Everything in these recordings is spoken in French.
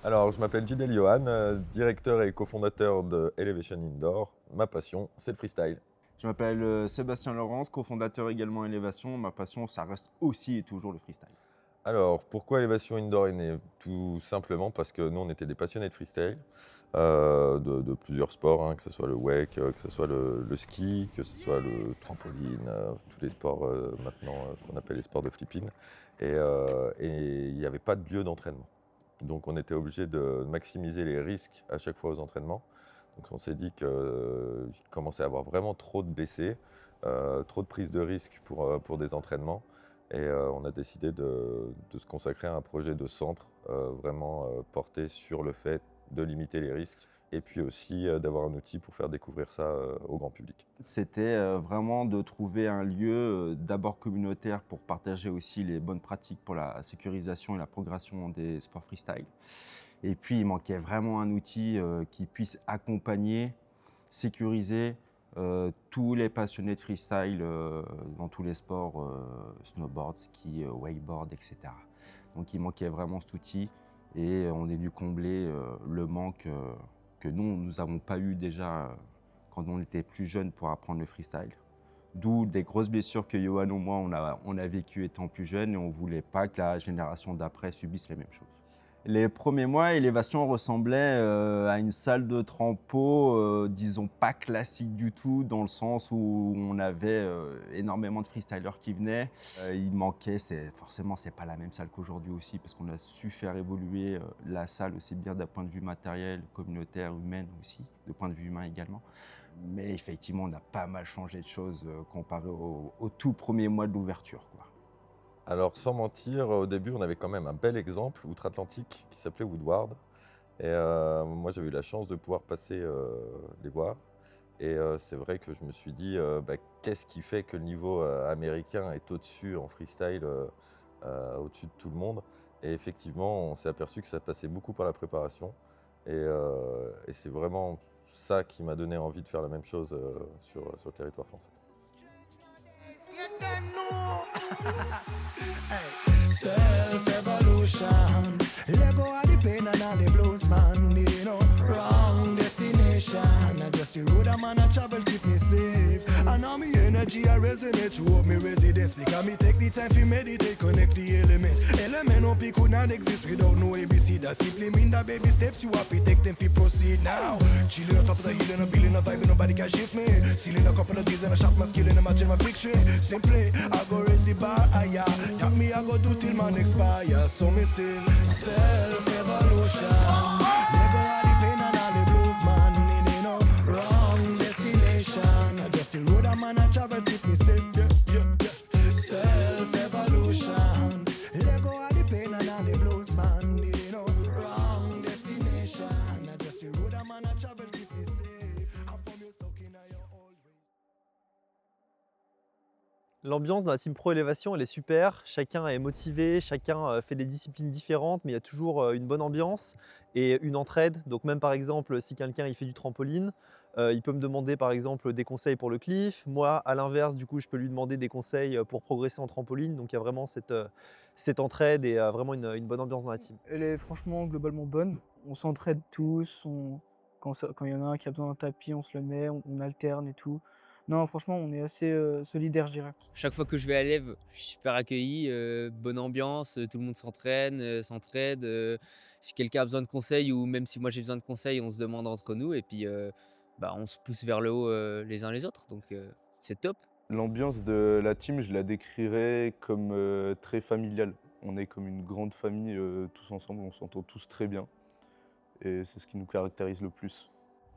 Alors, je m'appelle Jidel Johan, directeur et cofondateur de Elevation Indoor. Ma passion, c'est le freestyle. Je m'appelle Sébastien Laurence, cofondateur également Elevation. Ma passion, ça reste aussi et toujours le freestyle. Alors, pourquoi Elevation Indoor est née? Tout simplement parce que nous, on était des passionnés de freestyle, de plusieurs sports, hein, que ce soit le wake, que ce soit le ski, que ce soit le trampoline, tous les sports maintenant qu'on appelle les sports de flipping. Et il n'y avait pas de lieu d'entraînement. Donc on était obligé de maximiser les risques à chaque fois aux entraînements. Donc on s'est dit qu'il commençait à avoir vraiment trop de blessés, trop de prises de risques pour des entraînements. Et on a décidé de se consacrer à un projet de centre vraiment porté sur le fait de limiter les risques et puis aussi d'avoir un outil pour faire découvrir ça au grand public. C'était vraiment de trouver un lieu d'abord communautaire pour partager aussi les bonnes pratiques pour la sécurisation et la progression des sports freestyle. Et puis, il manquait vraiment un outil qui puisse accompagner, sécuriser tous les passionnés de freestyle dans tous les sports, snowboard, ski, wakeboard, etc. Donc, il manquait vraiment cet outil et on est venu combler le manque que nous n'avons pas eu déjà quand on était plus jeune pour apprendre le freestyle. D'où des grosses blessures que Johan ou moi, on a vécues étant plus jeune et on ne voulait pas que la génération d'après subisse les mêmes choses. Les premiers mois, Elevation ressemblait à une salle de trampo, disons pas classique du tout, dans le sens où on avait énormément de freestylers qui venaient. Il manquait, forcément, c'est pas la même salle qu'aujourd'hui aussi, parce qu'on a su faire évoluer la salle aussi bien d'un point de vue matériel, communautaire, humain aussi, de point de vue humain également. Mais effectivement, on a pas mal changé de choses comparé au tout premier mois de l'ouverture, quoi. Alors sans mentir, au début on avait quand même un bel exemple outre-Atlantique qui s'appelait Woodward. Et moi j'avais eu la chance de pouvoir passer les voir. Et c'est vrai que je me suis dit, qu'est-ce qui fait que le niveau américain est au-dessus en freestyle, au-dessus de tout le monde. Et effectivement, on s'est aperçu que ça passait beaucoup par la préparation. Et c'est vraiment ça qui m'a donné envie de faire la même chose sur le territoire français. Self-evolution. Let go of the pain and all the blues, man. You know, wrong destination. I just the road I'm on, I travel, keep me safe. And all me energy, I resonate throughout me residence. Because me take the time to meditate, connect the elements. Element no P could not exist without no ABC. That simply mean that baby steps you have to take them to proceed now. Chilling on top of the hill and a building a vibe, and nobody can shift me. Sealing a couple of days and I shot my skill and imagine my victory. Simply, I go raise the bar higher. That me I go do till man expire. So me sing self-evolution. Let go of the pain and all the blues, man. You know, wrong destination. Just the road I'm on, I travel, keep me safe. Yeah, yeah, yeah. Self-evolution. Let go of the pain and all the blues, man. You know, wrong destination. Just the road I'm on, I travel, keep me safe. I'm from you stuck in your old ways. L'ambiance dans la team pro élévation, elle est super. Chacun est motivé, chacun fait des disciplines différentes, mais il y a toujours une bonne ambiance et une entraide. Donc même par exemple, si quelqu'un il fait du trampoline, il peut me demander par exemple des conseils pour le cliff. Moi, à l'inverse, du coup, je peux lui demander des conseils pour progresser en trampoline. Donc il y a vraiment cette entraide et vraiment une bonne ambiance dans la team. Elle est franchement globalement bonne. On s'entraide tous. Quand il y en a un qui a besoin d'un tapis, on se le met, on alterne et tout. Non, franchement, on est assez solidaires, je dirais. Chaque fois que je vais à l'Ève, je suis super accueilli, bonne ambiance, tout le monde s'entraide. Si quelqu'un a besoin de conseils ou même si moi j'ai besoin de conseils, on se demande entre nous et puis on se pousse vers le haut les uns les autres. Donc c'est top. L'ambiance de la team, je la décrirais comme très familiale. On est comme une grande famille tous ensemble, on s'entend tous très bien. Et c'est ce qui nous caractérise le plus.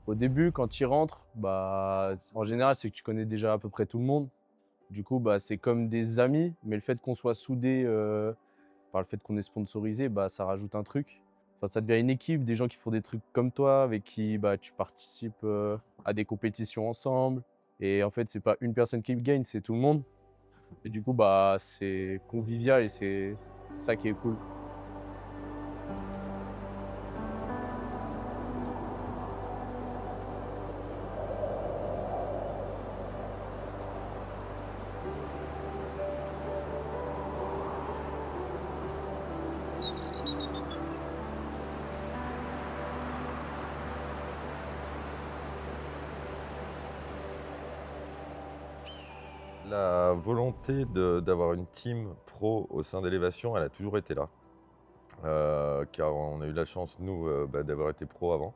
Au début, quand tu y rentres, en général, c'est que tu connais déjà à peu près tout le monde. Du coup, c'est comme des amis, mais le fait qu'on soit soudés par le fait qu'on est sponsorisé, ça rajoute un truc. Enfin, ça devient une équipe, des gens qui font des trucs comme toi, avec qui tu participes à des compétitions ensemble. Et en fait, c'est pas une personne qui gagne, c'est tout le monde. Et du coup, c'est convivial et c'est ça qui est cool. La volonté d'avoir une team pro au sein d'Élévation, elle a toujours été là. Car on a eu la chance, nous, d'avoir été pro avant.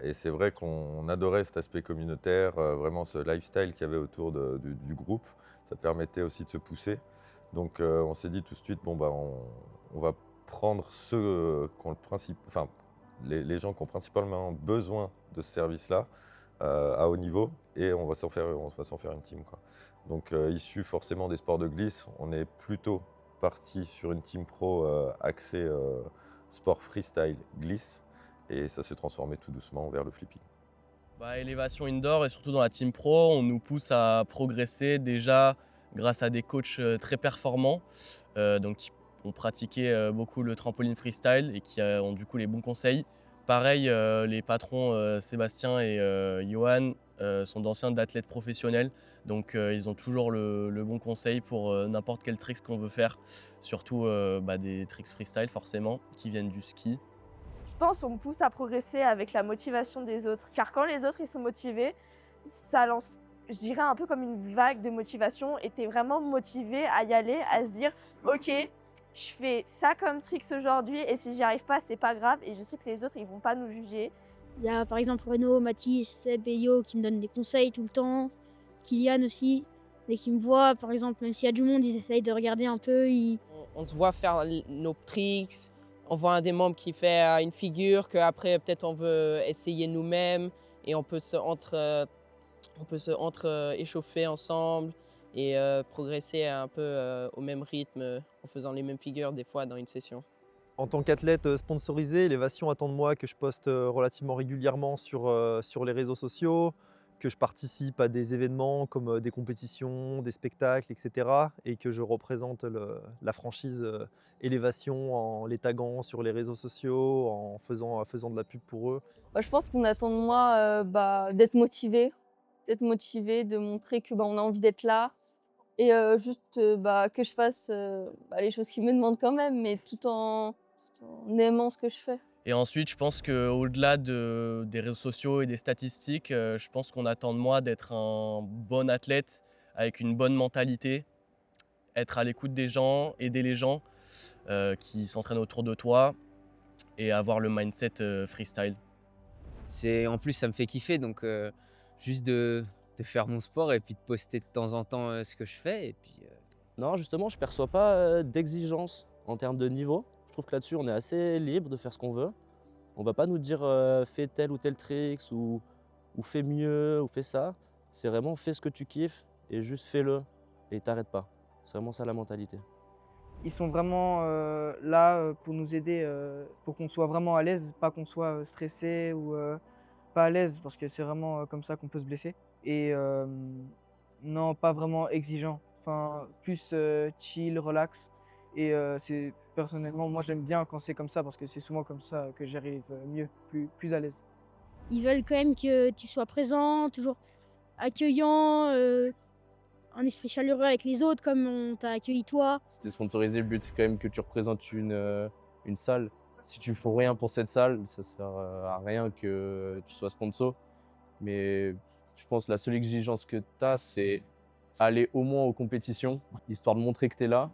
Et c'est vrai qu'on adorait cet aspect communautaire, vraiment ce lifestyle qu'il y avait autour du groupe. Ça permettait aussi de se pousser. Donc on s'est dit tout de suite, bon, on va prendre ceux qui ont les gens qui ont principalement besoin de ce service-là à haut niveau et on va s'en faire une team, quoi. Donc issu forcément des sports de glisse, on est plutôt parti sur une team pro axée sport freestyle glisse et ça s'est transformé tout doucement vers le flipping. Élévation indoor et surtout dans la team pro, on nous pousse à progresser déjà grâce à des coachs très performants donc qui ont pratiqué beaucoup le trampoline freestyle et qui ont du coup les bons conseils. Pareil, les patrons Sébastien et Johan sont d'anciens athlètes professionnels, donc ils ont toujours le bon conseil pour n'importe quel trick qu'on veut faire, surtout des tricks freestyle forcément, qui viennent du ski. Je pense qu'on me pousse à progresser avec la motivation des autres, car quand les autres ils sont motivés, ça lance, je dirais, un peu comme une vague de motivation et tu es vraiment motivé à y aller, à se dire « Ok, je fais ça comme tricks aujourd'hui et si j'y arrive pas, c'est pas grave et je sais que les autres ils vont pas nous juger. » Il y a par exemple Renaud, Mathis, Seb et Yo qui me donnent des conseils tout le temps. Kylian aussi, dès qu'ils me voient, par exemple, même s'il y a du monde, ils essayent de regarder un peu. On se voit faire nos tricks, on voit un des membres qui fait une figure qu'après peut-être on veut essayer nous-mêmes et on peut se échauffer ensemble et progresser un peu au même rythme en faisant les mêmes figures des fois dans une session. En tant qu'athlète sponsorisé, Élévation attend de moi que je poste relativement régulièrement sur les réseaux sociaux, que je participe à des événements comme des compétitions, des spectacles, etc. et que je représente la franchise Élévation en les taguant sur les réseaux sociaux, en faisant de la pub pour eux. Je pense qu'on attend de moi d'être motivé, de montrer que on a envie d'être là et juste que je fasse les choses qu'ils me demandent quand même, mais tout en aimant ce que je fais. Et ensuite, je pense qu'au-delà des réseaux sociaux et des statistiques, je pense qu'on attend de moi d'être un bon athlète avec une bonne mentalité, être à l'écoute des gens, aider les gens qui s'entraînent autour de toi et avoir le mindset freestyle. En plus, ça me fait kiffer, donc juste de faire mon sport et puis de poster de temps en temps ce que je fais. Et puis, Non, justement, je ne perçois pas d'exigence en termes de niveau. Je trouve que là-dessus, on est assez libre de faire ce qu'on veut. On ne va pas nous dire fais tel ou tel trick ou fais mieux ou fais ça. C'est vraiment fais ce que tu kiffes et juste fais-le et t'arrêtes pas. C'est vraiment ça la mentalité. Ils sont vraiment là pour nous aider, pour qu'on soit vraiment à l'aise, pas qu'on soit stressé ou pas à l'aise, parce que c'est vraiment comme ça qu'on peut se blesser. Et non, pas vraiment exigeant, enfin plus chill, relax. Et personnellement, moi j'aime bien quand c'est comme ça, parce que c'est souvent comme ça que j'arrive mieux, plus à l'aise. Ils veulent quand même que tu sois présent, toujours accueillant, un esprit chaleureux avec les autres comme on t'a accueilli toi. Si t'es sponsorisé, le but c'est quand même que tu représentes une salle. Si tu fais rien pour cette salle, ça sert à rien que tu sois sponsor. Mais je pense que la seule exigence que tu as, c'est aller au moins aux compétitions, histoire de montrer que tu es là.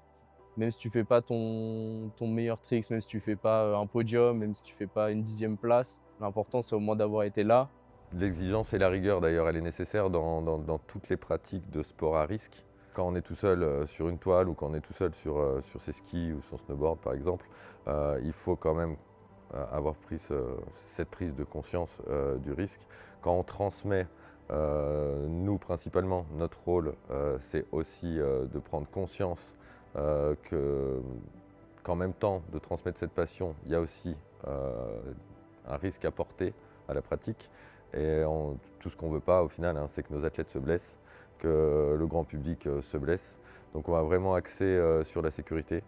Même si tu fais pas ton meilleur trick, même si tu fais pas un podium, même si tu fais pas une 10e place, l'important c'est au moins d'avoir été là. L'exigence et la rigueur, d'ailleurs, elle est nécessaire dans toutes les pratiques de sport à risque. Quand on est tout seul sur une toile ou quand on est tout seul sur ses skis ou son snowboard, par exemple, il faut quand même avoir pris cette prise de conscience du risque. Quand on transmet, nous principalement, notre rôle, c'est aussi de prendre conscience qu'en même temps de transmettre cette passion, il y a aussi un risque à porter à la pratique. Et tout ce qu'on ne veut pas au final, c'est que nos athlètes se blessent, que le grand public se blesse. Donc on va vraiment axer sur la sécurité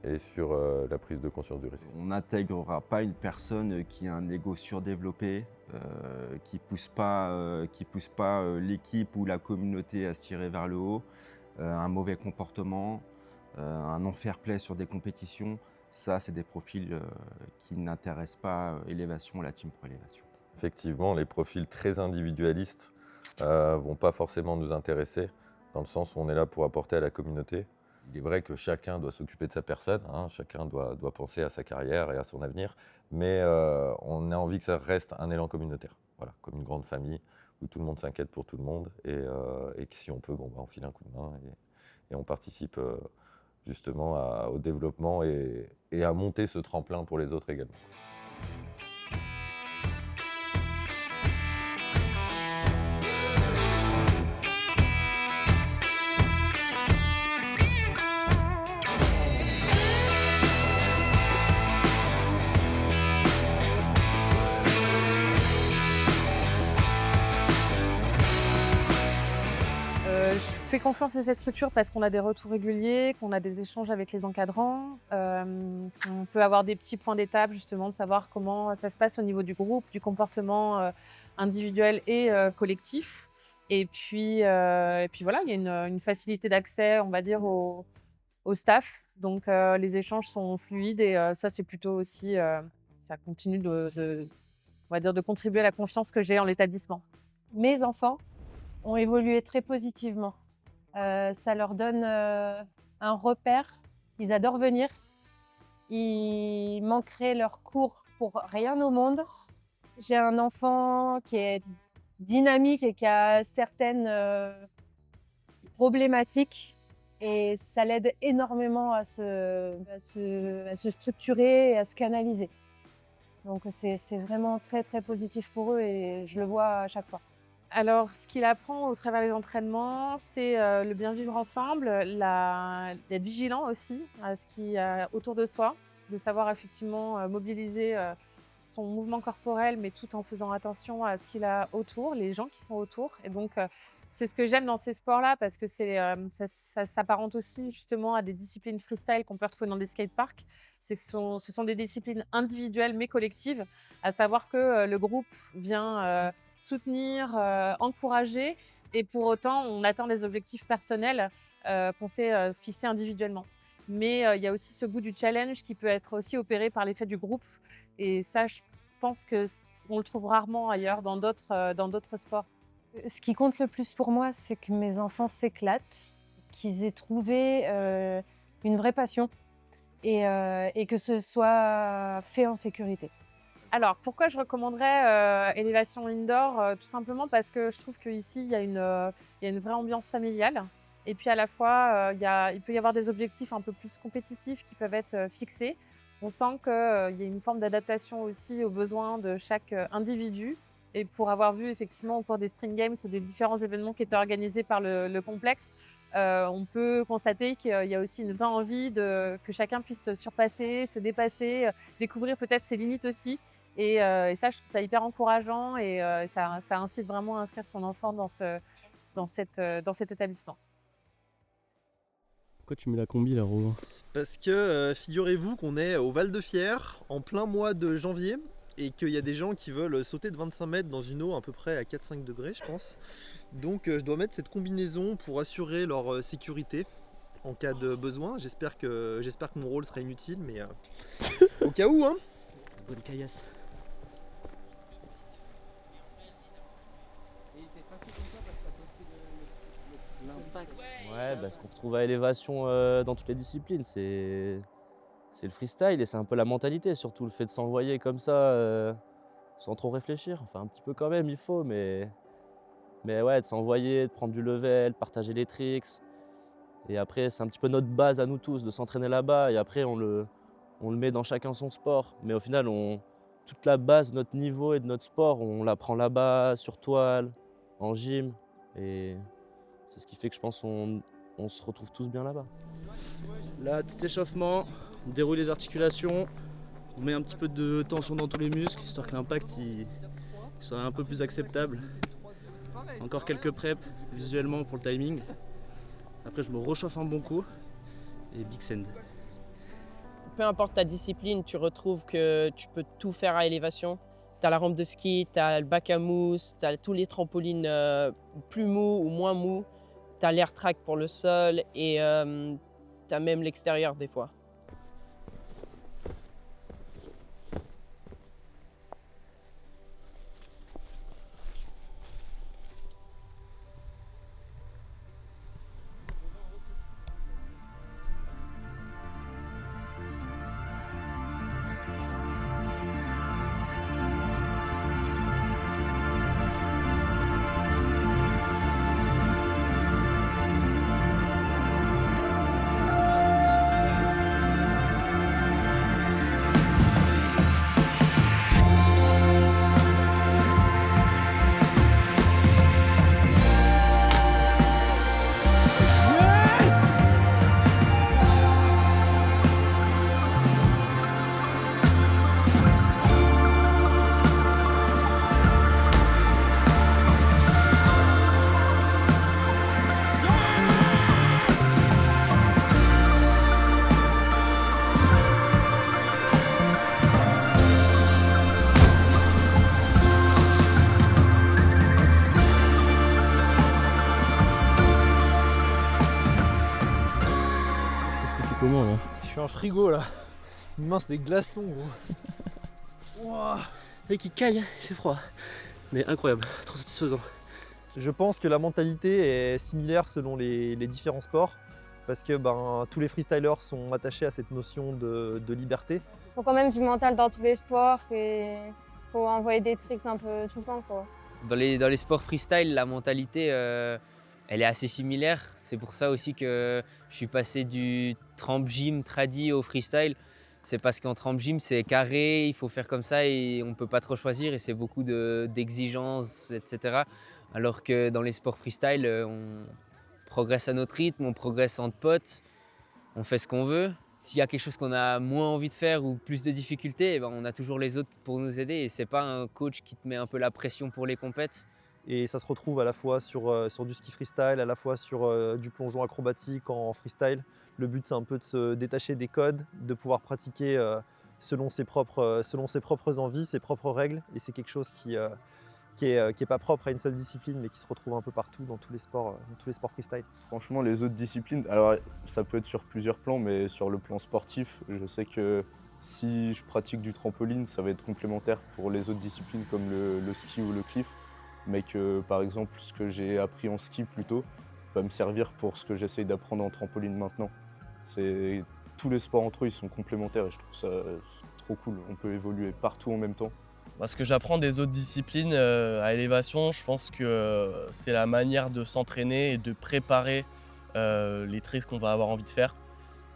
et sur la prise de conscience du risque. On n'intégrera pas une personne qui a un ego surdéveloppé, qui pousse pas l'équipe ou la communauté à se tirer vers le haut, un mauvais comportement, un non-fair-play sur des compétitions. Ça, c'est des profils qui n'intéressent pas Élévation, la team pro Élévation. Effectivement, les profils très individualistes ne vont pas forcément nous intéresser. dans le sens où on est là pour apporter à la communauté. Il est vrai que chacun doit s'occuper de sa personne, hein, chacun doit penser à sa carrière et à son avenir, mais on a envie que ça reste un élan communautaire, voilà, comme une grande famille où tout le monde s'inquiète pour tout le monde et que si on peut, on file un coup de main et on participe justement au développement et à monter ce tremplin pour les autres également. Je fais confiance à cette structure parce qu'on a des retours réguliers, qu'on a des échanges avec les encadrants, qu'on peut avoir des petits points d'étape justement de savoir comment ça se passe au niveau du groupe, du comportement individuel et collectif. Et puis voilà, il y a une facilité d'accès, on va dire, au staff. Donc les échanges sont fluides et ça c'est plutôt aussi, ça continue on va dire, de contribuer à la confiance que j'ai en l'établissement. Mes enfants ont évolué très positivement. Ça leur donne un repère. Ils adorent venir. Ils manqueraient leurs cours pour rien au monde. J'ai un enfant qui est dynamique et qui a certaines problématiques et ça l'aide énormément à se structurer et à se canaliser. Donc c'est vraiment très très positif pour eux et je le vois à chaque fois. Alors, ce qu'il apprend au travers des entraînements, c'est le bien vivre ensemble, d'être vigilant aussi à ce qu'il y a autour de soi, de savoir effectivement mobiliser son mouvement corporel, mais tout en faisant attention à ce qu'il a autour, les gens qui sont autour. Et donc, c'est ce que j'aime dans ces sports-là, parce que ça s'apparente aussi justement à des disciplines freestyle qu'on peut retrouver dans des skateparks. Ce sont des disciplines individuelles mais collectives, à savoir que le groupe vient soutenir, encourager, et pour autant, on atteint des objectifs personnels qu'on s'est fixés individuellement. Mais il y a aussi ce goût du challenge qui peut être aussi opéré par l'effet du groupe. Et ça, je pense qu'on le trouve rarement ailleurs, dans d'autres sports. Ce qui compte le plus pour moi, c'est que mes enfants s'éclatent, qu'ils aient trouvé une vraie passion et que ce soit fait en sécurité. Alors, pourquoi je recommanderais Élévation Indoor? Tout simplement parce que je trouve qu'ici, il y a une vraie ambiance familiale. Et puis à la fois, il peut y avoir des objectifs un peu plus compétitifs qui peuvent être fixés. On sent qu'il y a une forme d'adaptation aussi aux besoins de chaque individu. Et pour avoir vu effectivement au cours des Spring Games ou des différents événements qui étaient organisés par le complexe, on peut constater qu'il y a aussi une vraie envie que chacun puisse se surpasser, se dépasser, découvrir peut-être ses limites aussi. Et ça, je trouve ça hyper encourageant et ça incite vraiment à inscrire son enfant dans cet établissement. Pourquoi tu mets la combi là, Romain? Parce que figurez-vous qu'on est au Val de Fière en plein mois de janvier et qu'il y a des gens qui veulent sauter de 25 mètres dans une eau à peu près à 4-5 degrés, je pense. Donc je dois mettre cette combinaison pour assurer leur sécurité en cas de besoin. J'espère que mon rôle sera inutile, mais au cas où, hein. Bonne caillasse. Ouais, ce qu'on retrouve à Élévation dans toutes les disciplines, c'est le freestyle et c'est un peu la mentalité, surtout le fait de s'envoyer comme ça sans trop réfléchir. Enfin, un petit peu quand même, il faut, mais ouais, de s'envoyer, de prendre du level, de partager les tricks. Et après, c'est un petit peu notre base à nous tous, de s'entraîner là-bas. Et après, on le met dans chacun son sport. Mais au final, toute la base de notre niveau et de notre sport, on l'apprend là-bas, sur toile, en gym. Et c'est ce qui fait que je pense qu'on se retrouve tous bien là-bas. Là, petit échauffement, on déroule les articulations, on met un petit peu de tension dans tous les muscles, histoire que l'impact soit un peu plus acceptable. Encore quelques preps visuellement pour le timing. Après, je me réchauffe un bon coup et big send. Peu importe ta discipline, tu retrouves que tu peux tout faire à élévation. Tu as la rampe de ski, tu as le bac à mousse, tu as tous les trampolines plus mous ou moins mous. Tu as l'air track pour le sol et tu as même l'extérieur des fois. suis un frigo là. Mes mains, c'est des glaçons, gros. Ouah. Et qui caille, il fait froid. Mais incroyable, trop satisfaisant. Je pense que la mentalité est similaire selon les différents sports parce que tous les freestylers sont attachés à cette notion de liberté. Il faut quand même du mental dans tous les sports et il faut envoyer des tricks un peu tout le temps, quoi. Dans les sports freestyle, la mentalité, elle est assez similaire. C'est pour ça aussi que je suis passé du tramp gym tradi au freestyle. C'est parce qu'en tramp gym, c'est carré, il faut faire comme ça et on ne peut pas trop choisir et c'est beaucoup d'exigences, etc. Alors que dans les sports freestyle, on progresse à notre rythme, on progresse entre potes, on fait ce qu'on veut. S'il y a quelque chose qu'on a moins envie de faire ou plus de difficultés, on a toujours les autres pour nous aider. Et ce n'est pas un coach qui te met un peu la pression pour les compètes. Et ça se retrouve à la fois sur du ski freestyle, à la fois sur du plongeon acrobatique en freestyle. Le but, c'est un peu de se détacher des codes, de pouvoir pratiquer selon ses propres envies, ses propres règles. Et c'est quelque chose qui est pas propre à une seule discipline, mais qui se retrouve un peu partout dans tous les sports freestyle. Franchement, les autres disciplines, alors ça peut être sur plusieurs plans, mais sur le plan sportif, je sais que si je pratique du trampoline, ça va être complémentaire pour les autres disciplines comme le ski ou le cliff, mais que par exemple, ce que j'ai appris en ski plutôt va me servir pour ce que j'essaye d'apprendre en trampoline maintenant. Tous les sports entre eux, ils sont complémentaires et je trouve ça trop cool. On peut évoluer partout en même temps. Ce que j'apprends des autres disciplines à élévation, je pense que c'est la manière de s'entraîner et de préparer les tricks qu'on va avoir envie de faire.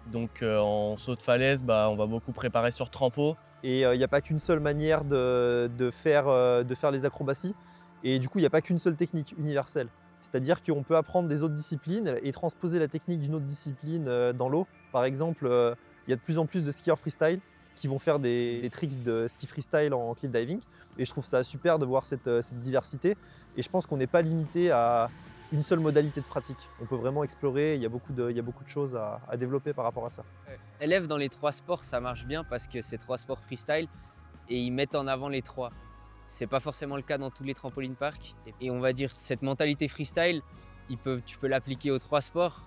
Donc en saut de falaise, on va beaucoup préparer sur trampo. Et il n'y a pas qu'une seule manière de faire les acrobaties. Et du coup, il n'y a pas qu'une seule technique universelle. C'est-à-dire qu'on peut apprendre des autres disciplines et transposer la technique d'une autre discipline dans l'eau. Par exemple, il y a de plus en plus de skieurs freestyle qui vont faire des tricks de ski freestyle en cliff diving. Et je trouve ça super de voir cette diversité. Et je pense qu'on n'est pas limité à une seule modalité de pratique. On peut vraiment explorer, il y a beaucoup de choses à développer par rapport à ça. Élève dans les 3 sports, ça marche bien parce que c'est 3 sports freestyle et ils mettent en avant les 3. C'est pas forcément le cas dans tous les trampoline parks. Et on va dire cette mentalité freestyle, tu peux l'appliquer aux 3 sports.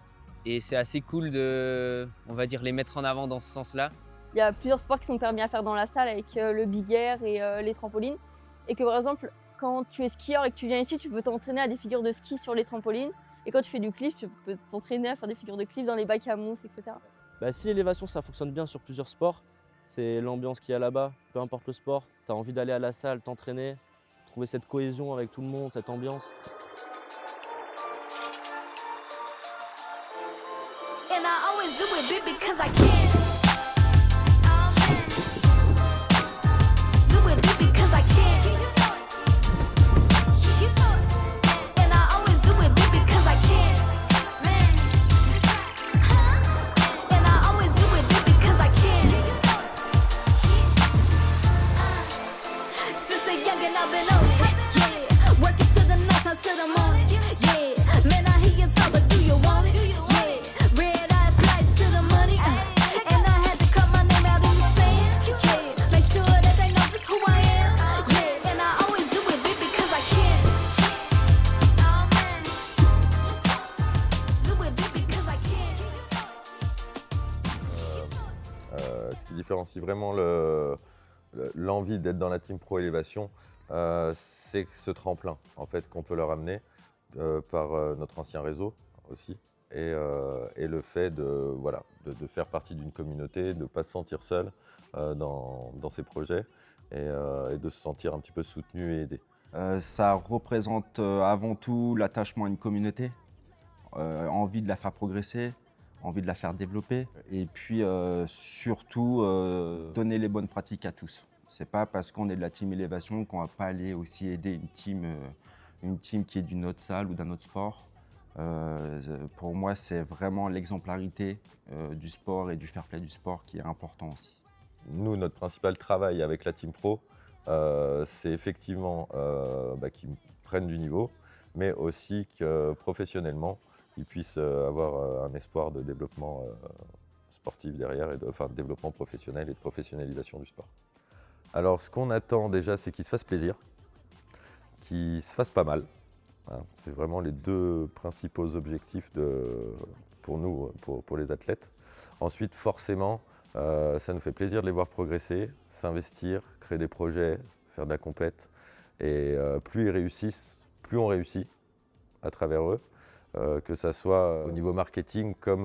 Et c'est assez cool de, on va dire, les mettre en avant dans ce sens-là. Il y a plusieurs sports qui sont permis à faire dans la salle avec le big air et les trampolines. Et que par exemple, quand tu es skieur et que tu viens ici, tu peux t'entraîner à des figures de ski sur les trampolines. Et quand tu fais du cliff, tu peux t'entraîner à faire des figures de cliff dans les bacs à mousse, etc. Si l'élévation, ça fonctionne bien sur plusieurs sports, c'est l'ambiance qu'il y a là-bas, peu importe le sport. Tu as envie d'aller à la salle, t'entraîner, trouver cette cohésion avec tout le monde, cette ambiance. And I always do it big because I can. Do it big because I can. And I always do it big because I can. And I always do it big because I can. Since a youngin' I've been on it, yeah. Working to the night, to the morning, yeah. Man, I hear you talk, but do you want it? Red eye flights to the money, and I had to cut my name out in the sand, yeah. Make sure that they know just who I am, yeah. And I always do it big because I can. Do it big because I can. Ce qui différencie vraiment l'envie d'être dans la team pro élévation, c'est ce tremplin en fait qu'on peut leur amener par notre ancien réseau aussi. Et le fait de faire partie d'une communauté, de ne pas se sentir seul dans ses projets et de se sentir un petit peu soutenu et aidé. Ça représente avant tout l'attachement à une communauté, envie de la faire progresser, envie de la faire développer et puis surtout donner les bonnes pratiques à tous. C'est pas parce qu'on est de la team élévation qu'on va pas aller aussi aider une team qui est d'une autre salle ou d'un autre sport. Pour moi, c'est vraiment l'exemplarité du sport et du fair play du sport qui est important aussi. Nous, notre principal travail avec la team pro, c'est effectivement qu'ils prennent du niveau, mais aussi que professionnellement, ils puissent avoir un espoir de développement sportif derrière, et de développement professionnel et de professionnalisation du sport. Alors, ce qu'on attend déjà, c'est qu'ils se fassent plaisir, qu'ils se fassent pas mal. C'est vraiment les 2 principaux objectifs pour nous, pour les athlètes. Ensuite, forcément, Ça nous fait plaisir de les voir progresser, s'investir, créer des projets, faire de la compète. Et plus ils réussissent, plus on réussit à travers eux, que ça soit au niveau marketing comme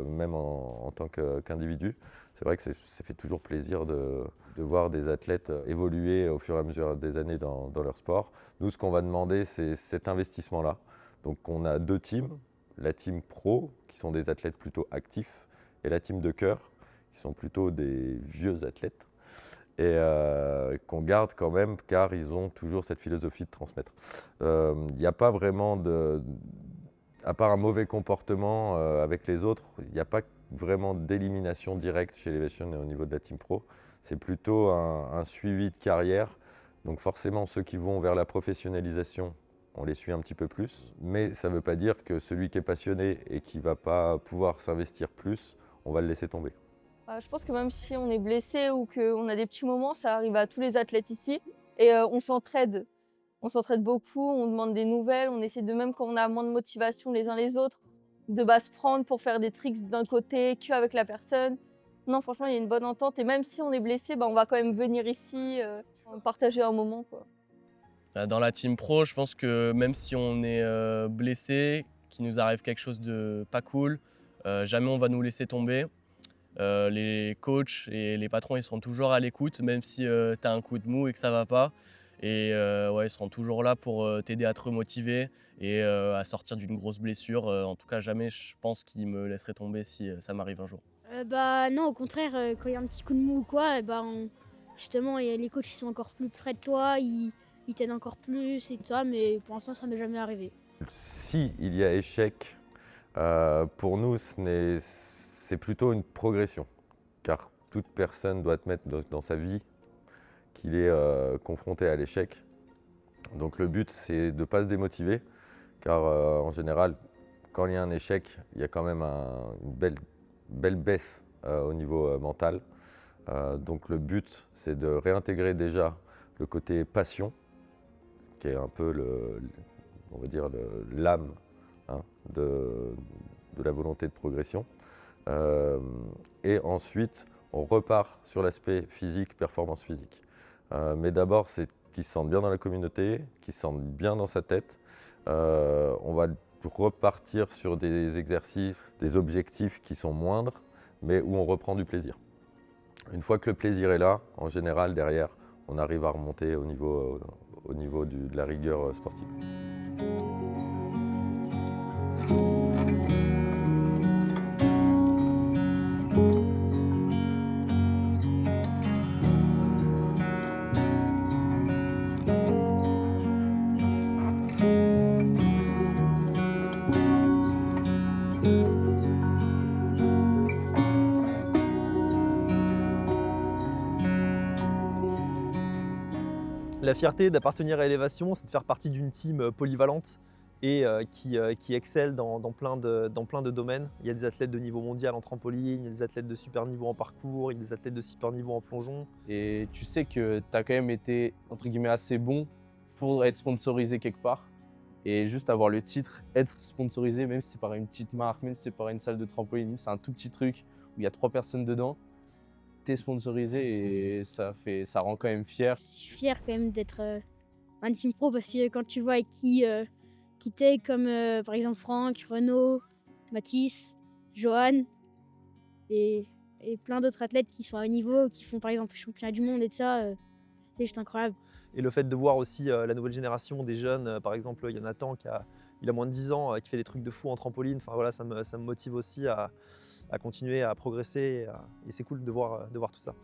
même en tant qu'individu. C'est vrai que ça fait toujours plaisir de voir des athlètes évoluer au fur et à mesure des années dans leur sport. Nous, ce qu'on va demander, c'est cet investissement-là. Donc on a 2 teams, la team pro, qui sont des athlètes plutôt actifs, et la team de cœur, qui sont plutôt des vieux athlètes, et qu'on garde quand même, car ils ont toujours cette philosophie de transmettre. Il n'y a pas vraiment à part un mauvais comportement avec les autres, il n'y a pas vraiment d'élimination directe chez Elevation et au niveau de la team pro. C'est plutôt un suivi de carrière. Donc forcément, ceux qui vont vers la professionnalisation, on les suit un petit peu plus. Mais ça ne veut pas dire que celui qui est passionné et qui ne va pas pouvoir s'investir plus, on va le laisser tomber. Je pense que même si on est blessé ou qu'on a des petits moments, ça arrive à tous les athlètes ici. Et on s'entraide. On s'entraide beaucoup, on demande des nouvelles, on essaie de, même quand on a moins de motivation les uns les autres, de se prendre pour faire des tricks d'un côté qu'avec la personne. Non, franchement, il y a une bonne entente. Et même si on est blessé, on va quand même venir ici, partager un moment, quoi. Dans la team pro, je pense que même si on est blessé, qu'il nous arrive quelque chose de pas cool, jamais on va nous laisser tomber. Les coachs et les patrons, ils seront toujours à l'écoute, même si tu as un coup de mou et que ça va pas. Et ouais, ils seront toujours là pour t'aider à te remotiver et à sortir d'une grosse blessure. En tout cas, jamais je pense qu'ils me laisseraient tomber si ça m'arrive un jour. Non, au contraire, quand il y a un petit coup de mou ou quoi, justement, les coachs ils sont encore plus près de toi, ils t'aident encore plus et tout ça, mais pour l'instant, ça m'est jamais arrivé. Si il y a échec, pour nous, c'est plutôt une progression, car toute personne doit admettre dans sa vie qu'il est confronté à l'échec. Donc le but, c'est de ne pas se démotiver, car en général, quand il y a un échec, il y a quand même une belle baisse au niveau mental. Donc le but, c'est de réintégrer déjà le côté passion, qui est un peu on va dire l'âme de la volonté de progression. Et ensuite, on repart sur l'aspect physique, performance physique. Mais d'abord, c'est qu'ils se sentent bien dans la communauté, qu'ils se sentent bien dans sa tête. On va repartir sur des exercices, des objectifs qui sont moindres, mais où on reprend du plaisir. Une fois que le plaisir est là, en général, derrière, on arrive à remonter au niveau de la rigueur sportive. La fierté d'appartenir à Elevation, c'est de faire partie d'une team polyvalente et qui excelle dans plein de domaines. Il y a des athlètes de niveau mondial en trampoline, il y a des athlètes de super niveau en parcours, il y a des athlètes de super niveau en plongeon. Et tu sais que tu as quand même été, entre guillemets, assez bon pour être sponsorisé quelque part. Et juste avoir le titre, être sponsorisé, même si c'est par une petite marque, même si c'est par une salle de trampoline, c'est un tout petit truc où il y a 3 personnes dedans, t'es sponsorisé et ça rend quand même fier. Je suis fier quand même d'être un team pro parce que quand tu vois avec qui t'es, comme par exemple Franck, Renaud, Mathis, Johan et plein d'autres athlètes qui sont à haut niveau, qui font par exemple le championnat du monde et tout ça, c'est juste incroyable. Et le fait de voir aussi la nouvelle génération des jeunes, par exemple, il y a Nathan il a moins de 10 ans, qui fait des trucs de fou en trampoline. Enfin voilà, ça me motive aussi à continuer à progresser et c'est cool de voir tout ça.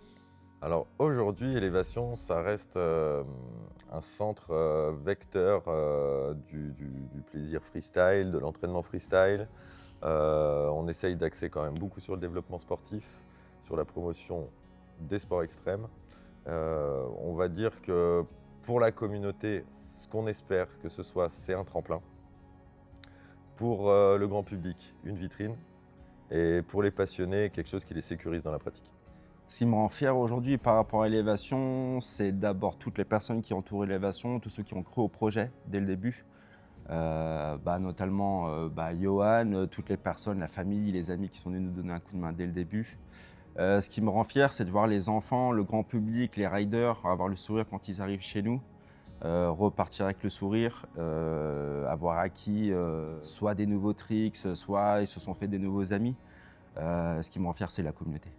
Alors aujourd'hui, Elevation, ça reste un centre vecteur du plaisir freestyle, de l'entraînement freestyle. On essaye d'axer quand même beaucoup sur le développement sportif, sur la promotion des sports extrêmes. On va dire que pour la communauté, ce qu'on espère que ce soit, c'est un tremplin. Pour le grand public, une vitrine. Et pour les passionnés, quelque chose qui les sécurise dans la pratique. Ce qui me rend fier aujourd'hui par rapport à Elevation, c'est d'abord toutes les personnes qui entourent Elevation, tous ceux qui ont cru au projet dès le début. Notamment Johan, toutes les personnes, la famille, les amis qui sont venus nous donner un coup de main dès le début. Ce qui me rend fier, c'est de voir les enfants, le grand public, les riders avoir le sourire quand ils arrivent chez nous, repartir avec le sourire, avoir acquis soit des nouveaux tricks, soit ils se sont fait des nouveaux amis. Ce qui me rend fier, c'est la communauté.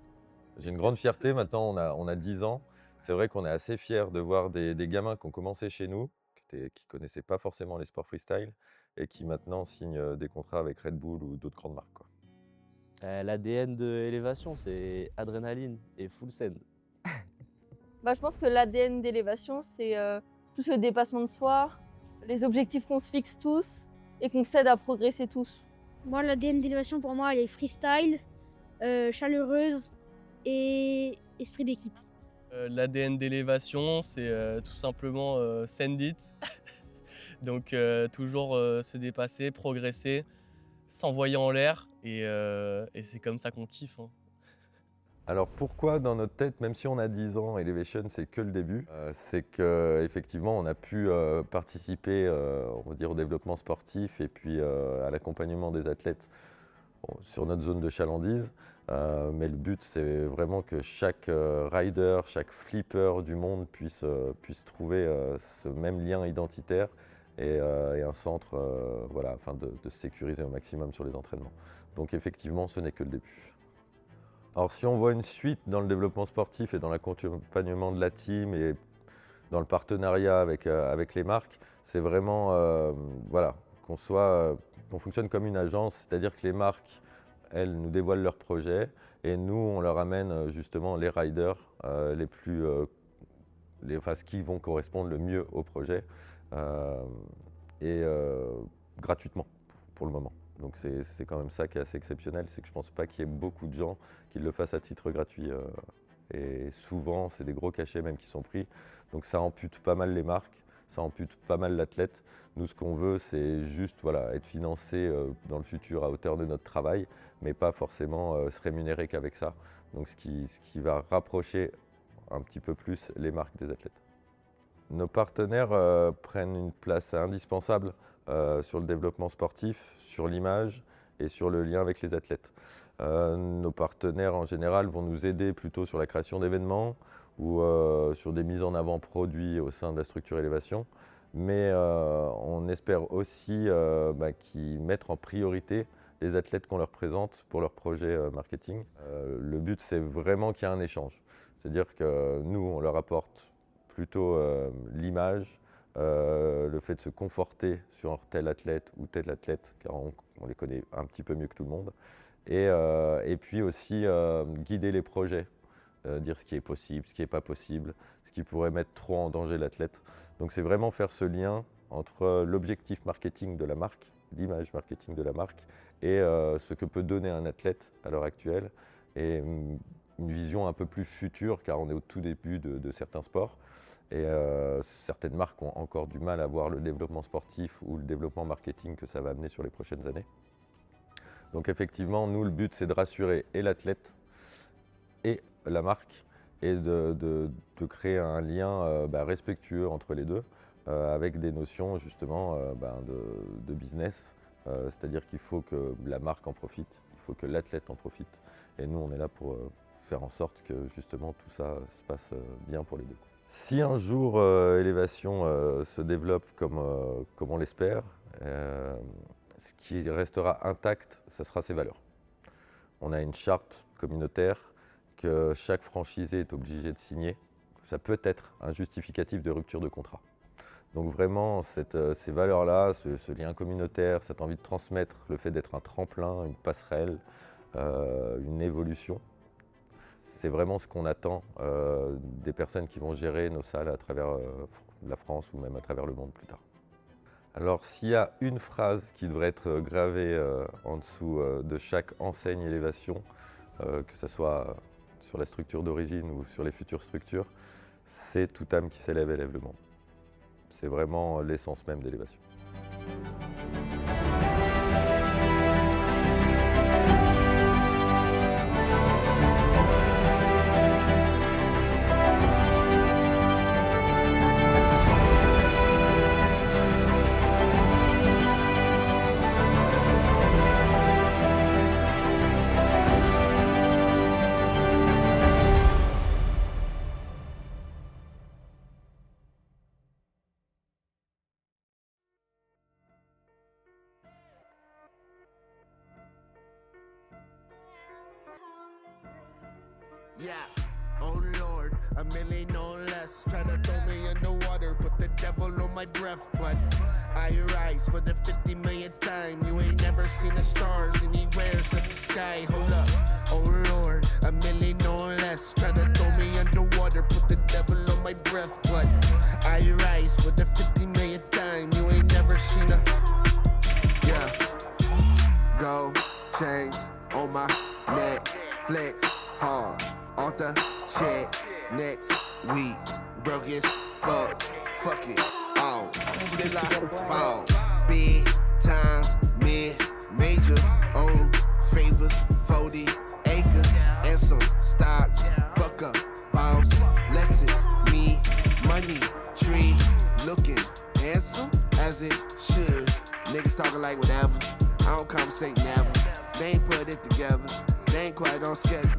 J'ai une grande fierté, maintenant on a 10 ans. C'est vrai qu'on est assez fiers de voir des gamins qui ont commencé chez nous, qui ne connaissaient pas forcément les sports freestyle, et qui maintenant signent des contrats avec Red Bull ou d'autres grandes marques, quoi. L'ADN de Élévation, c'est adrénaline et full send. Je pense que l'ADN d'Élévation, c'est plus le dépassement de soi, les objectifs qu'on se fixe tous et qu'on s'aide à progresser tous. Moi, l'ADN d'Élévation, pour moi, elle est freestyle, chaleureuse et esprit d'équipe. L'ADN d'Élévation, c'est tout simplement send it. Donc toujours se dépasser, progresser, s'envoyer en l'air et c'est comme ça qu'on kiffe, hein. Alors pourquoi dans notre tête, même si on a 10 ans, Elevation c'est que le début, c'est qu'effectivement on a pu participer on va dire, au développement sportif et puis à l'accompagnement des athlètes sur notre zone de chalandise. Mais le but c'est vraiment que chaque rider, chaque flipper du monde puisse trouver ce même lien identitaire et un centre voilà, afin de se sécuriser au maximum sur les entraînements. Donc effectivement ce n'est que le début. Alors si on voit une suite dans le développement sportif et dans l'accompagnement de la team et dans le partenariat avec les marques, c'est vraiment voilà, qu'on fonctionne comme une agence, c'est-à-dire que les marques, elles nous dévoilent leurs projets et nous, on leur amène justement les riders ce qui vont correspondre le mieux au projet gratuitement pour le moment. Donc c'est quand même ça qui est assez exceptionnel, c'est que je ne pense pas qu'il y ait beaucoup de gens qui le fassent à titre gratuit. Et souvent, c'est des gros cachets même qui sont pris. Donc ça ampute pas mal les marques, ça ampute pas mal l'athlète. Nous, ce qu'on veut, c'est juste être financé dans le futur à hauteur de notre travail, mais pas forcément se rémunérer qu'avec ça. Donc ce qui va rapprocher un petit peu plus les marques des athlètes. Nos partenaires prennent une place indispensable sur le développement sportif, sur l'image et sur le lien avec les athlètes. Nos partenaires en général vont nous aider plutôt sur la création d'événements ou sur des mises en avant produits au sein de la structure Élévation. Mais on espère aussi qu'ils mettent en priorité les athlètes qu'on leur présente pour leur projet marketing. Le but, c'est vraiment qu'il y ait un échange. C'est-à-dire que nous, on leur apporte plutôt l'image, le fait de se conforter sur tel athlète ou tel athlète, car on les connaît un petit peu mieux que tout le monde. Et puis aussi guider les projets, dire ce qui est possible, ce qui n'est pas possible, ce qui pourrait mettre trop en danger l'athlète. Donc c'est vraiment faire ce lien entre l'objectif marketing de la marque, l'image marketing de la marque, et ce que peut donner un athlète à l'heure actuelle, et une vision un peu plus future, car on est au tout début de certains sports. Et certaines marques ont encore du mal à voir le développement sportif ou le développement marketing que ça va amener sur les prochaines années. Donc effectivement, nous, le but, c'est de rassurer et l'athlète et la marque et de créer un lien respectueux entre les deux avec des notions justement de business. C'est-à-dire qu'il faut que la marque en profite, il faut que l'athlète en profite. Et nous, on est là pour faire en sorte que justement tout ça se passe bien pour les deux. Si un jour Élévation se développe comme on l'espère, ce qui restera intact, ce sera ses valeurs. On a une charte communautaire que chaque franchisé est obligé de signer. Ça peut être un justificatif de rupture de contrat. Donc vraiment, ces valeurs-là, ce lien communautaire, cette envie de transmettre, le fait d'être un tremplin, une passerelle, une évolution, c'est vraiment ce qu'on attend des personnes qui vont gérer nos salles à travers la France ou même à travers le monde plus tard. Alors s'il y a une phrase qui devrait être gravée en dessous de chaque enseigne Élévation, que ce soit sur la structure d'origine ou sur les futures structures, c'est « Toute âme qui s'élève élève le monde ». C'est vraiment l'essence même d'Élévation. Yeah. Oh Lord, a million no less. Try to throw me in the water, put the devil on my breath. But I rise for the 50 millionth time. You ain't never seen the stars anywhere except the sky. Hold up, oh Lord, a million no less. Try to throw me underwater, put the devil on my breath. But I rise for the 50 millionth time. You ain't never seen a, yeah. Gold chains on my neck, flex hard. Off the check next week, broke as fuck it, on, still I ball, big time, major, own favors, 40 acres, and some stocks, fuck up, boss, lessons, me, money, tree, looking handsome, as it should, niggas talking like whatever, I don't conversate never, they ain't put it together, they ain't quite on schedule.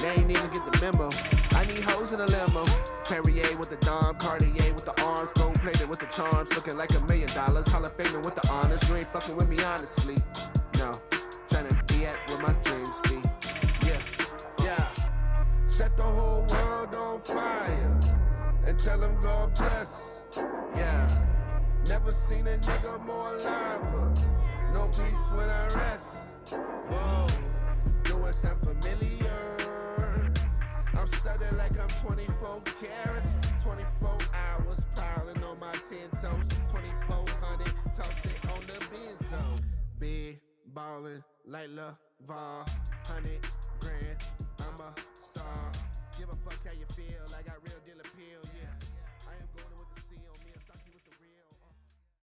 They ain't even get the memo. I need hoes in a limo. Perrier with the Dom, Cartier with the arms, gold plated with the charms, looking like $1 million. Hall of Fame with the honors. You ain't fucking with me honestly. No, tryna be at where my dreams be. Yeah. Set the whole world on fire and tell them God bless. Yeah. Never seen a nigga more alive. No peace when I rest. Whoa, doing something familiar. I'm studying like I'm 24 carats, 24 hours piling on my 10 toes, 2400, toss it on the benzo. Big ballin' like LeVar, 100